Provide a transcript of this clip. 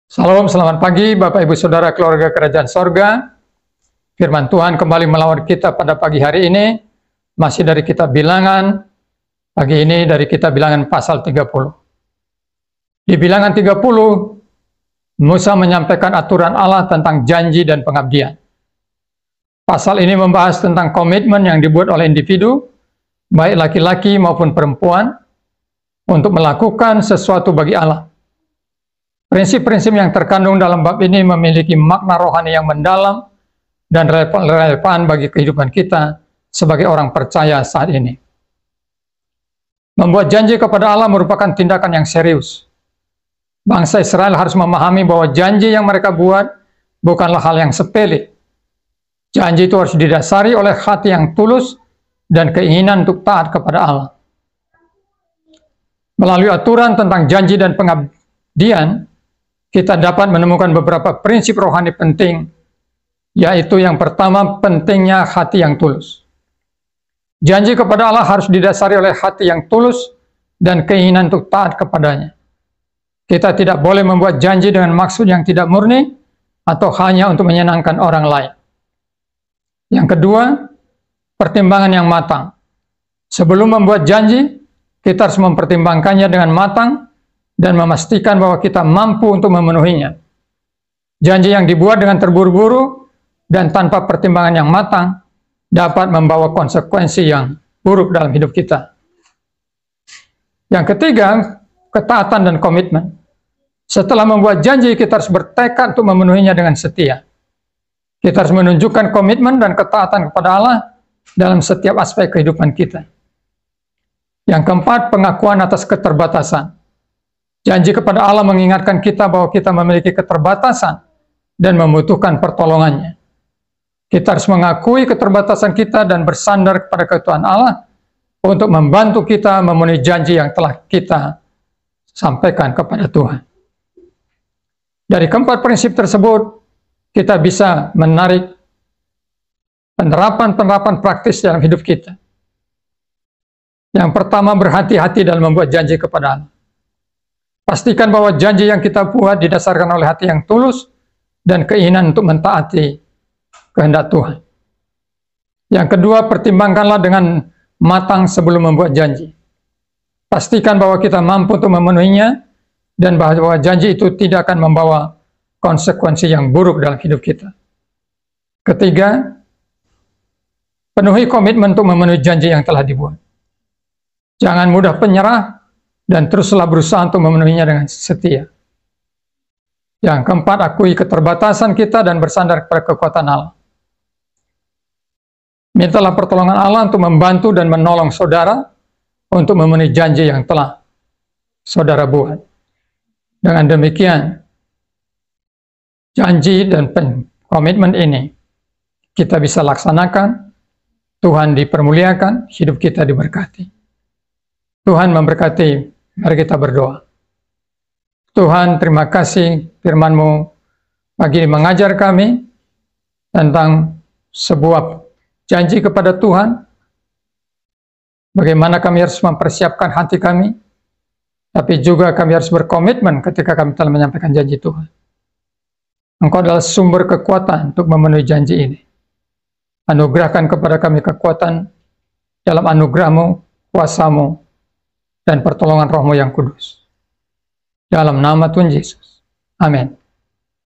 Salam, selamat pagi Bapak Ibu Saudara keluarga Kerajaan Sorga. Firman Tuhan kembali melawan kita pada pagi hari ini, masih dari kitab Bilangan, pagi ini dari kitab Bilangan pasal 30. Di Bilangan 30, Musa menyampaikan aturan Allah tentang janji dan pengabdian. Pasal ini membahas tentang komitmen yang dibuat oleh individu, baik laki-laki maupun perempuan, untuk melakukan sesuatu bagi Allah. Prinsip-prinsip yang terkandung dalam bab ini memiliki makna rohani yang mendalam dan relevan bagi kehidupan kita sebagai orang percaya saat ini. Membuat janji kepada Allah merupakan tindakan yang serius. Bangsa Israel harus memahami bahwa janji yang mereka buat bukanlah hal yang sepele. Janji itu harus didasari oleh hati yang tulus dan keinginan untuk taat kepada Allah. Melalui aturan tentang janji dan pengabdian, kita dapat menemukan beberapa prinsip rohani penting, yaitu yang pertama, pentingnya hati yang tulus. Janji kepada Allah harus didasari oleh hati yang tulus dan keinginan untuk taat kepadanya. Kita tidak boleh membuat janji dengan maksud yang tidak murni atau hanya untuk menyenangkan orang lain. Yang kedua, pertimbangan yang matang. Sebelum membuat janji, kita harus mempertimbangkannya dengan matang dan memastikan bahwa kita mampu untuk memenuhinya. Janji yang dibuat dengan terburu-buru dan tanpa pertimbangan yang matang dapat membawa konsekuensi yang buruk dalam hidup kita. Yang ketiga, ketaatan dan komitmen. Setelah membuat janji, kita harus bertekad untuk memenuhinya dengan setia. Kita harus menunjukkan komitmen dan ketaatan kepada Allah dalam setiap aspek kehidupan kita. Yang keempat, pengakuan atas keterbatasan. Janji kepada Allah mengingatkan kita bahwa kita memiliki keterbatasan dan membutuhkan pertolongannya. Kita harus mengakui keterbatasan kita dan bersandar kepada ketuhanan Allah untuk membantu kita memenuhi janji yang telah kita sampaikan kepada Tuhan. Dari keempat prinsip tersebut, kita bisa menarik penerapan-penerapan praktis dalam hidup kita. Yang pertama, berhati-hati dalam membuat janji kepada Allah. Pastikan bahwa janji yang kita buat didasarkan oleh hati yang tulus dan keinginan untuk mentaati kehendak Tuhan. Yang kedua, pertimbangkanlah dengan matang sebelum membuat janji. Pastikan bahwa kita mampu untuk memenuhinya dan bahwa janji itu tidak akan membawa konsekuensi yang buruk dalam hidup kita. Ketiga, penuhi komitmen untuk memenuhi janji yang telah dibuat. Jangan mudah penyerah dan teruslah berusaha untuk memenuhinya dengan setia. Yang keempat, akui keterbatasan kita dan bersandar kepada kekuatan Allah. Mintalah pertolongan Allah untuk membantu dan menolong saudara untuk memenuhi janji yang telah saudara buat. Dengan demikian, janji dan komitmen ini kita bisa laksanakan, Tuhan dipermuliakan, hidup kita diberkati. Tuhan memberkati. Mari kita berdoa. Tuhan, terima kasih firman-Mu pagi ini mengajar kami tentang sebuah janji kepada Tuhan, bagaimana kami harus mempersiapkan hati kami, tapi juga kami harus berkomitmen ketika kami telah menyampaikan janji Tuhan. Engkau adalah sumber kekuatan untuk memenuhi janji ini. Anugerahkan kepada kami kekuatan dalam anugerah-Mu, kuasa-Mu, dan pertolongan Roh-Mu yang kudus. Dalam nama Tuhan Yesus. Amin.